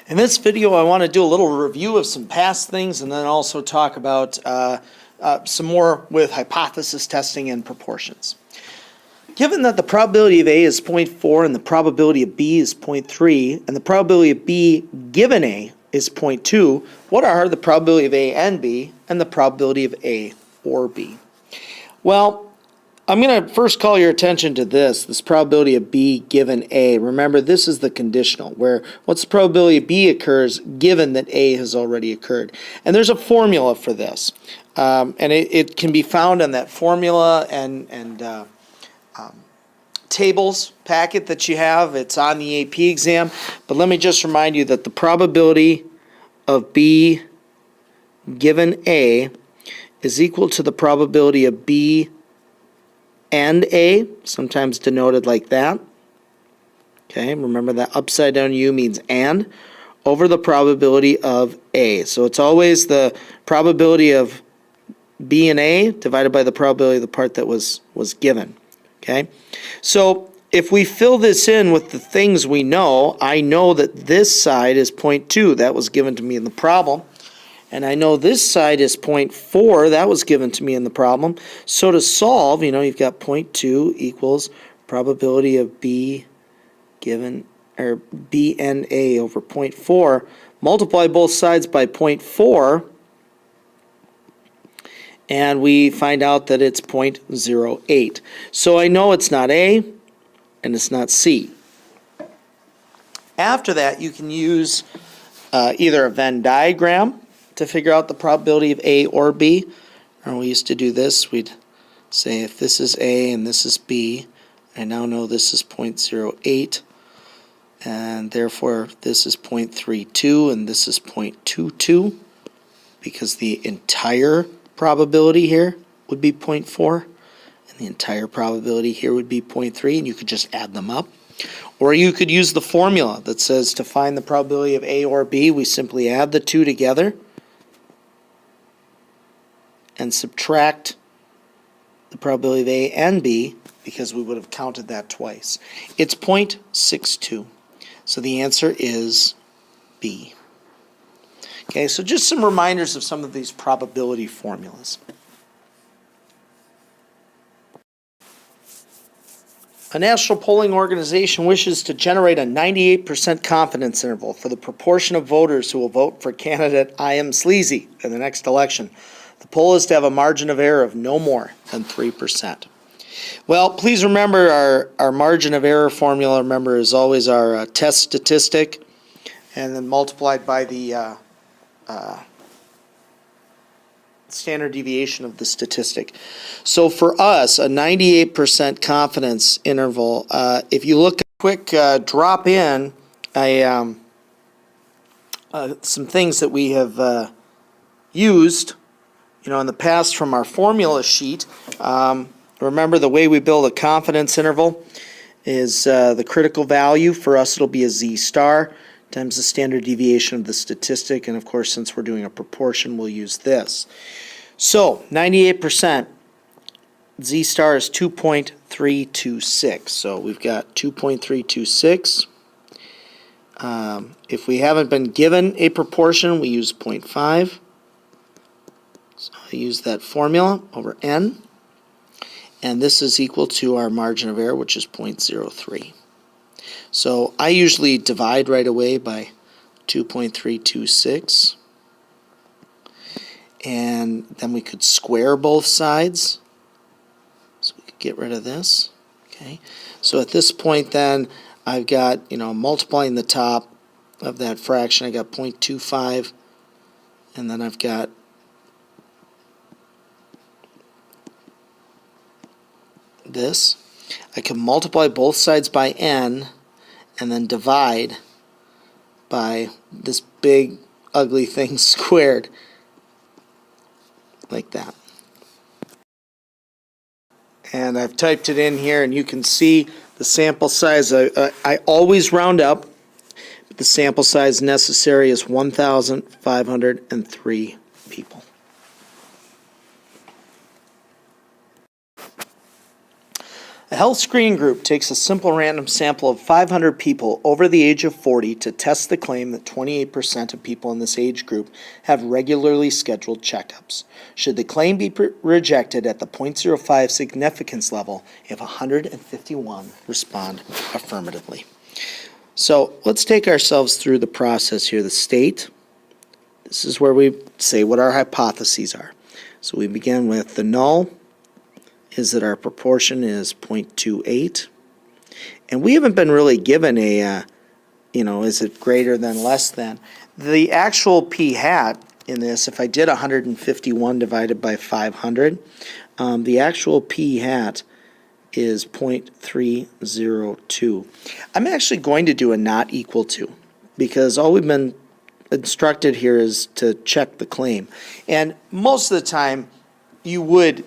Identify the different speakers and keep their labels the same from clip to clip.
Speaker 1: In this video, I want to do a little review of some past things and then also talk about some more with hypothesis testing and proportions. Given that the probability of A is 0.4 and the probability of B is 0.3 and the probability of B given A is 0.2, what are the probability of A and B and the probability of A or B? Well, I'm going to first call your attention to this probability of B given A. Remember, this is the conditional, where what's the probability of B occurs given that A has already occurred. And there's a formula for this. And it can be found in that formula and tables packet that you have. It's on the AP exam. But let me just remind you that the probability of B given A is equal to the probability of B and A, sometimes denoted like that. Okay, remember that upside down U means and, over the probability of A. So it's always the probability of B and A divided by the probability of the part that was given. Okay, so if we fill this in with the things we know, I know that this side is 0.2. That was given to me in the problem. And I know this side is 0.4. That was given to me in the problem. So to solve, you've got 0.2 equals probability of B given, or B and A over 0.4. Multiply both sides by 0.4. And we find out that it's 0.08. So I know it's not A and it's not C. After that, you can use either a Venn diagram to figure out the probability of A or B. Or we used to do this. We'd say if this is A and this is B, I now know this is 0.08, and therefore this is 0.32 and this is 0.22, because the entire probability here would be 0.4 and the entire probability here would be 0.3, and you could just add them up. Or you could use the formula that says to find the probability of A or B, we simply add the two together and subtract the probability of A and B, because we would have counted that twice. It's 0.62. So the answer is B. Okay, so just some reminders of some of these probability formulas. A national polling organization wishes to generate a 98% confidence interval for the proportion of voters who will vote for candidate I.M. Sleazy in the next election. The poll is to have a margin of error of no more than 3%. Well, please remember our margin of error formula, remember, is always our test statistic, and then multiplied by the standard deviation of the statistic. So for us, a 98% confidence interval, if you look at a quick drop in some things that we have used in the past from our formula sheet. Remember, the way we build a confidence interval is the critical value. For us, it'll be a z star times the standard deviation of the statistic. And of course, since we're doing a proportion, we'll use this. So 98%, z star is 2.326. So we've got 2.326. If we haven't been given a proportion, we use 0.5. So I use that formula over n, and this is equal to our margin of error, which is 0.03. So I usually divide right away by 2.326, and then we could square both sides, so we could get rid of this. Okay, so at this point then I've got, multiplying the top of that fraction, I got 0.25, and then I've got this. I can multiply both sides by n and then divide by this big ugly thing squared, like that. And I've typed it in here, and you can see the sample size. I always round up, but the sample size necessary is 1,503 people. A health screening group takes a simple random sample of 500 people over the age of 40 to test the claim that 28% of people in this age group have regularly scheduled checkups. Should the claim be rejected at the 0.05 significance level if 151 respond affirmatively? So let's take ourselves through the process here. The state, this is where we say what our hypotheses are. So we begin with the null is that our proportion is 0.28. And we haven't been really given a, is it greater than, less than. The actual p hat in this, if I did 151 divided by 500, the actual p hat is 0.302. I'm actually going to do a not equal to, because all we've been instructed here is to check the claim. And most of the time, you would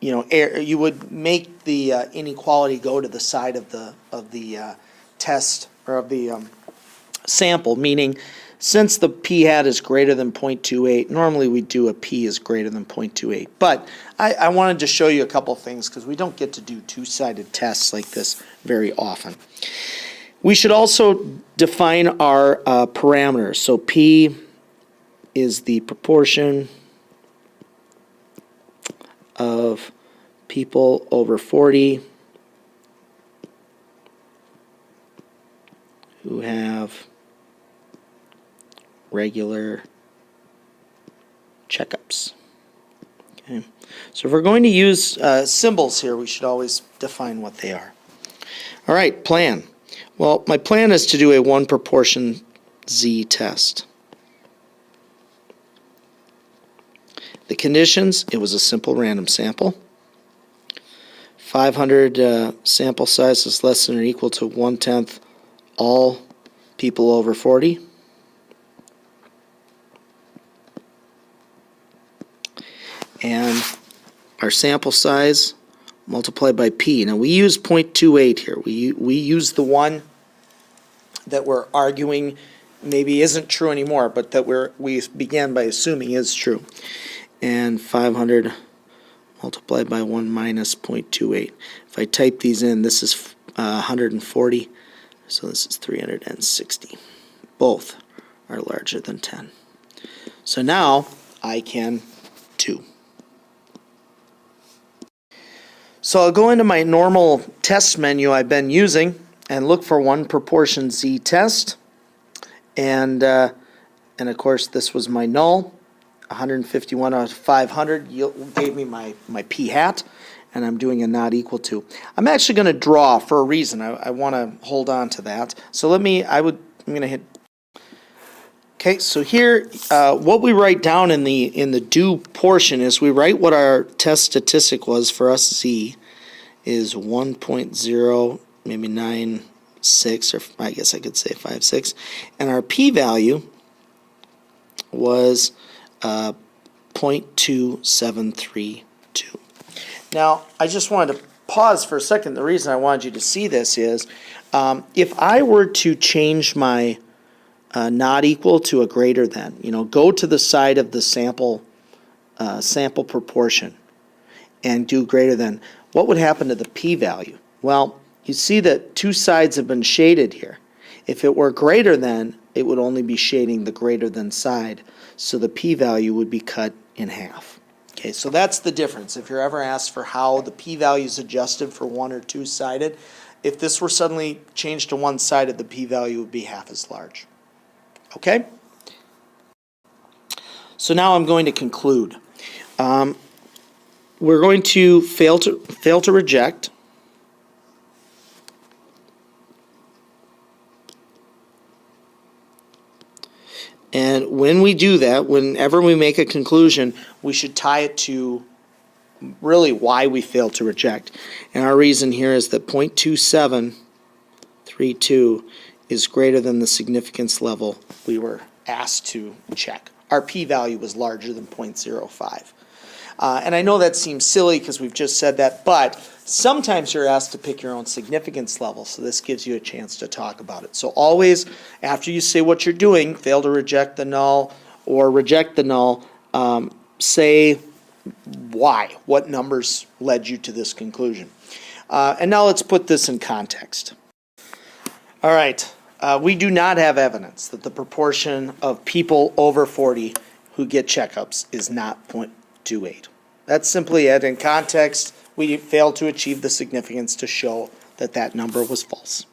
Speaker 1: you would make the inequality go to the side of the test, or of the sample, meaning since the p hat is greater than 0.28, normally we do a p is greater than 0.28. But I wanted to show you a couple things because we don't get to do two-sided tests like this very often. We should also define our parameters. So p is the proportion of people over 40 who have regular checkups. Okay. So if we're going to use symbols here, we should always define what they are. All right, plan. Well, my plan is to do a one proportion z test. The conditions, it was a simple random sample. 500 sample size is less than or equal to 1/10 all people over 40. And our sample size multiplied by p. Now we use 0.28 here. We use the one that we're arguing maybe isn't true anymore, but that we began by assuming is true. And 500 multiplied by 1 minus 0.28. If I type these in, this is 140, so this is 360. Both are larger than 10. So now I can 2. So I'll go into my normal test menu I've been using and look for one proportion z test. And of course this was my null. 151 out of 500 gave me my p hat, and I'm doing a not equal to. I'm actually going to draw for a reason. I want to hold on to that. So I'm going to hit. Okay, so here, what we write down in the do portion is we write what our test statistic was for us. Z is 1.0, maybe 96, or I guess I could say 56, and our p value was 0.2732. Now, I just wanted to pause for a second. The reason I wanted you to see this is if I were to change my not equal to a greater than, go to the side of the sample proportion and do greater than, what would happen to the p-value? Well, you see that two sides have been shaded here. If it were greater than, it would only be shading the greater than side, so the p-value would be cut in half. Okay, so that's the difference. If you're ever asked for how the p-value is adjusted for one or two-sided, if this were suddenly changed to one-sided, the p-value would be half as large. Okay? So now I'm going to conclude. We're going to fail to reject. And when we do that, whenever we make a conclusion, we should tie it to really why we failed to reject. And our reason here is that 0.2732 is greater than the significance level we were asked to check. Our p-value was larger than 0.05. And I know that seems silly because we've just said that, but sometimes you're asked to pick your own significance level, so this gives you a chance to talk about it. So always, after you say what you're doing, fail to reject the null or reject the null, say why, what numbers led you to this conclusion. And now let's put this in context. All right, we do not have evidence that the proportion of people over 40 who get checkups is not 0.28. That's simply it. In context, we failed to achieve the significance to show that that number was false.